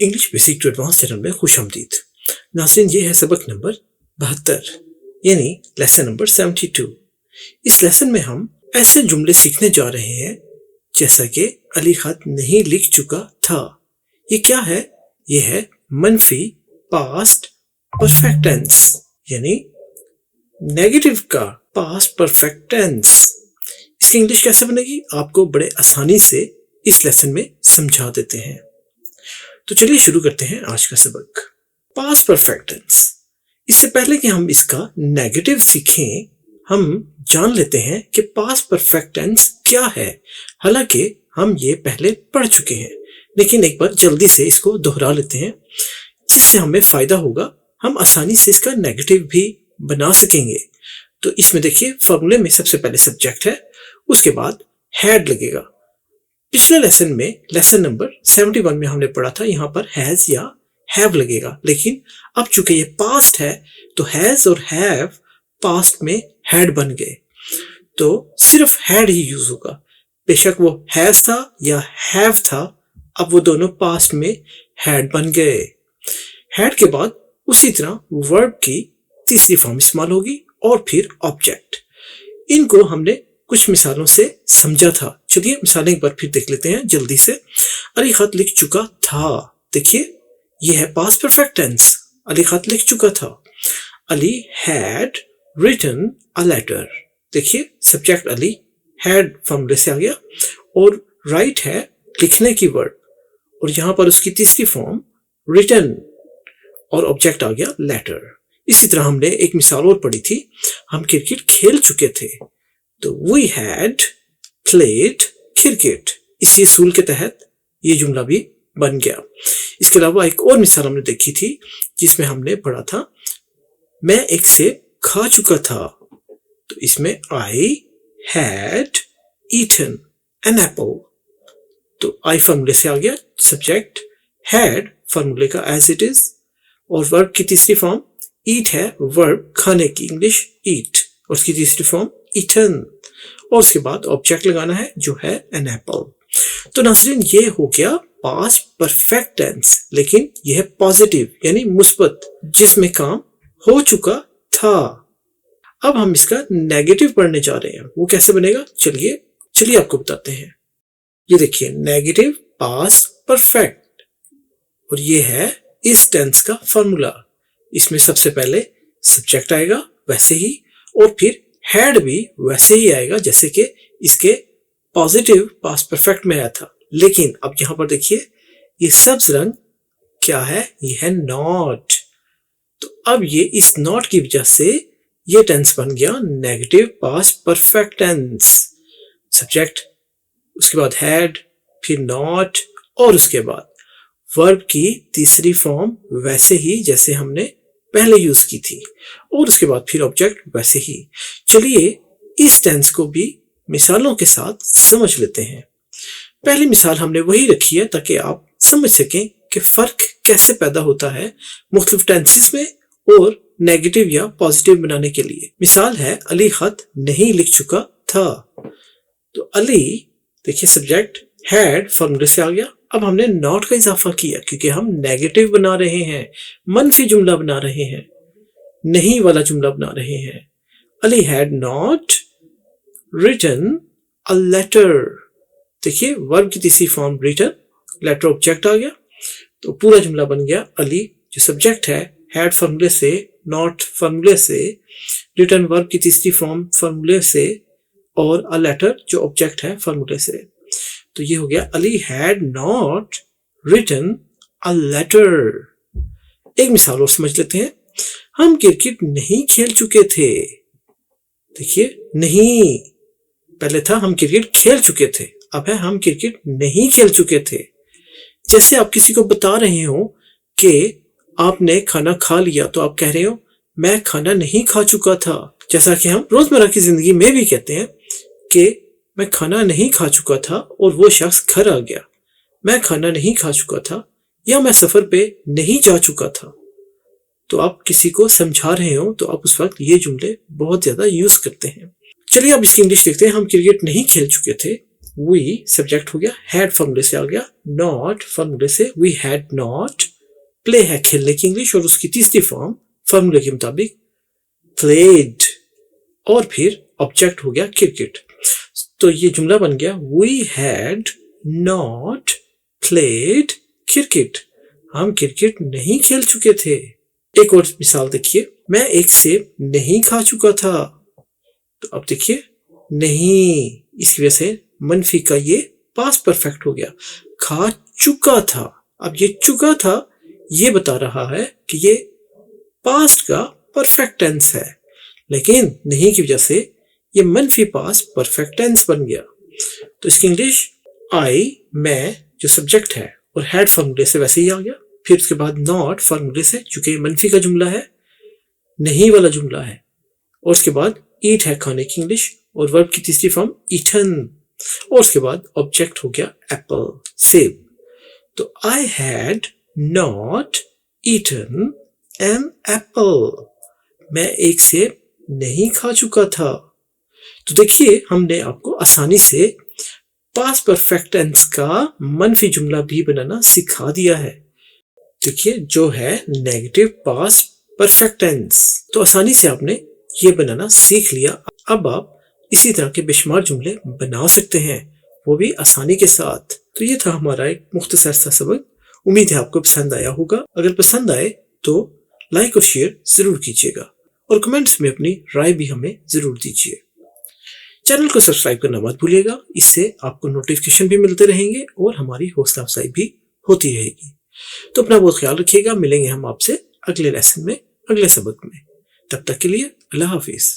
English basic to advance channel में खुशामदीद। नाज़रीन, ये है सबक नंबर 72 यानी लेसन नंबर 72। इस लेसन में हम ऐसे जुमले सीखने जा रहे हैं जैसा कि अली खत नहीं लिख चुका था। ये क्या है? ये है मनफी पास्ट परफेक्ट टेंस यानी नेगेटिव का पास्ट परफेक्ट टेंस। इसकी इंग्लिश कैसे बनेगी आपको बड़े आसानी से इस लेसन में समझा देते हैं। तो चलिए शुरू करते हैं आज का सबक। Past perfect tense. इससे पहले कि हम इसका नेगेटिव सीखें, हम जान लेते हैं कि पास्ट परफेक्ट टेंस क्या है। हालांकि हम ये पहले पढ़ चुके हैं, लेकिन एक बार जल्दी से इसको दोहरा लेते हैं जिससे हमें फायदा होगा। हम आसानी से इसका नेगेटिव भी बना सकेंगे। तो इसमें देखिए, फॉर्मूले में सबसे पहले सब्जेक्ट है, उसके बाद हैड लगेगा। पिछले लेसन में लेसन नंबर 71 में हमने पढ़ा था, यहाँ पर हैज या हैव लगेगा, लेकिन अब चूंकि ये पास्ट है तो हैज और हैव पास्ट में हैड बन गए, तो सिर्फ हैड ही यूज होगा। बेशक वो हैज था या हैव था, अब वो दोनों पास्ट में हैड बन गए। हैड के बाद उसी तरह वर्ब की तीसरी फॉर्म इस्तेमाल होगी और फिर ऑब्जेक्ट। इनको हमने कुछ मिसालों से समझा था। चलिए मिसालें एक बार फिर देख लेते हैं जल्दी से। अली खत लिख चुका था, देखिए ये है पास्ट परफेक्ट टेंस। अली खत लिख चुका था। Ali had written a letter, देखिए सब्जेक्ट अली हैड फॉर्मूले से आ गया और राइट है लिखने की वर्ब, और यहां पर उसकी तीसरी फॉर्म रिटन और ऑब्जेक्ट आ गया लेटर। इसी तरह हमने एक मिसाल और पढ़ी थी, हम क्रिकेट खेल चुके थे, तो वी हैड प्लेड क्रिकेट। इसी असूल के तहत ये जुमला भी बन गया। इसके अलावा एक और मिसाल हमने देखी थी जिसमें हमने पढ़ा था, मैं एक सेब खा चुका था, तो इसमें I had eaten an apple. तो आई फॉर्मूले से आ गया, सब्जेक्ट हैड फॉर्मूले का एज इट इज, और वर्ब की तीसरी फॉर्म ईट है, वर्ब खाने की, इंग्लिश ईट, और उसकी तीसरी फॉर्म ईटन, और उसके बाद ऑब्जेक्ट लगाना है जो है एन एप्पल। तो नाज़रीन, ये हो गया पास्ट परफेक्ट टेंस, लेकिन यह है पॉजिटिव यानी मुस्बत, जिसमें काम हो चुका था। अब हम इसका नेगेटिव पढ़ने जा रहे हैं, वो कैसे बनेगा चलिए आपको बताते हैं। ये देखिए नेगेटिव पास्ट परफेक्ट, और ये है इस टेंस का फॉर्मूला। इसमें सबसे पहले सब्जेक्ट आएगा वैसे ही, और फिर हैड भी वैसे ही आएगा जैसे कि इसके पॉजिटिव पास्ट परफेक्ट में आया था। लेकिन अब यहां पर देखिए, ये सब्ज रंग क्या है? ये है नॉट। तो अब ये इस नॉट की वजह से ये टेंस बन गया negative past perfect tense. Subject, उसके बाद हैड, फिर नॉट, और उसके बाद वर्ब की तीसरी फॉर्म वैसे ही जैसे हमने पहले यूज की थी, और उसके बाद फिर ऑब्जेक्ट वैसे ही। चलिए इस टेंस को भी मिसालों के साथ समझ लेते हैं। पहली मिसाल हमने वही रखी है ताकि आप समझ सकें कि फर्क कैसे पैदा होता है मुख्तलिफ टेंसेस में और नेगेटिव या पॉजिटिव बनाने के लिए। मिसाल है, अली खत नहीं लिख चुका था। तो अली, देखिए सब्जेक्ट हैड फॉर्मूले से आ गया। अब हमने नॉट का इजाफा किया क्योंकि हम नेगेटिव बना रहे हैं, मनफी जुमला बना रहे हैं, नहीं वाला जुमला बना रहे हैं। Ali had not written a letter, देखिए वर्ब की तीसरी फॉर्म रिटन, लेटर ऑब्जेक्ट आ गया, तो पूरा जुमला बन गया। अली जो सब्जेक्ट है हैड फॉर्मूले से, नॉट फॉर्मूले से, रिटन वर्ब की तीसरी फॉर्म फॉर्मूले से, और अ लेटर जो ऑब्जेक्ट है फॉर्मूले से। तो ये हो गया Ali had not written a letter. एक मिसाल और समझ लेते हैं, हम क्रिकेट नहीं खेल चुके थे। देखिए नहीं, पहले था हम क्रिकेट खेल चुके थे, अब है हम क्रिकेट नहीं खेल चुके थे। जैसे आप किसी को बता रहे हो कि आपने खाना खा लिया, तो आप कह रहे हो मैं खाना नहीं खा चुका था। जैसा कि हम रोजमर्रा की जिंदगी में भी कहते हैं कि मैं खाना नहीं खा चुका था और वो शख्स घर आ गया। मैं खाना नहीं खा चुका था, या मैं सफर पे नहीं जा चुका था। तो आप किसी को समझा रहे हो तो आप उस वक्त ये जुमले बहुत ज्यादा यूज करते हैं। चलिए अब इसकी इंग्लिश देखते हैं। हम क्रिकेट नहीं खेल चुके थे, वी सब्जेक्ट हो गया, हैड फॉर्मूले से आ गया, नॉट फॉर्मूले से वी हैड नॉट, प्ले है खेलने की इंग्लिश और उसकी तीसरी फॉर्म फॉर्मूले के मुताबिक प्लेड, और फिर ऑब्जेक्ट हो गया क्रिकेट। तो ये जुमला बन गया we had not played cricket, हम क्रिकेट नहीं खेल चुके थे। एक और मिसाल देखिए, मैं एक सेब नहीं खा चुका था। तो अब देखिए नहीं, इसकी वजह से मनफी का ये पास्ट परफेक्ट हो गया, खा चुका था। अब ये चुका था ये बता रहा है कि ये पास्ट का परफेक्ट टेंस है, लेकिन नहीं की वजह से ये मनफी पास्ट परफेक्ट टेंस बन गया। तो इसकी इंग्लिश आई, मैं जो सब्जेक्ट है और हैड फॉर्मूले से वैसे ही आ गया, फिर उसके बाद नॉट फॉर्मूले से, चूंकि मनफी का जुमला है, नहीं वाला जुमला है, और उसके बाद ईट है खाने की इंग्लिश और वर्ब की तीसरी फॉर्म ईटन, और उसके बाद ऑब्जेक्ट हो गया एप्पल सेब। तो I had not eaten an apple, मैं एक सेब नहीं खा चुका था। तो देखिए हमने आपको आसानी से पास्ट परफेक्ट टेंस का मनफी जुमला भी बनाना सिखा दिया है। देखिए जो है नेगेटिव पास्ट परफेक्ट टेंस, तो आसानी से आपने ये बनाना सीख लिया। अब आप इसी तरह के बेशुमार जुमले बना सकते हैं, वो भी आसानी के साथ। तो ये था हमारा एक मुख्तसर सा सबक, उम्मीद है आपको पसंद आया होगा। अगर पसंद आए तो लाइक और शेयर जरूर कीजिएगा और कमेंट्स में अपनी राय भी हमें जरूर दीजिए। चैनल को सब्सक्राइब करना मत भूलिएगा, इससे आपको नोटिफिकेशन भी मिलते रहेंगे और हमारी हौसला अफजाई भी होती रहेगी। तो अपना बहुत ख्याल रखिएगा, मिलेंगे हम आपसे अगले लेसन में, अगले सबक में। तब तक के लिए अल्लाह हाफिज।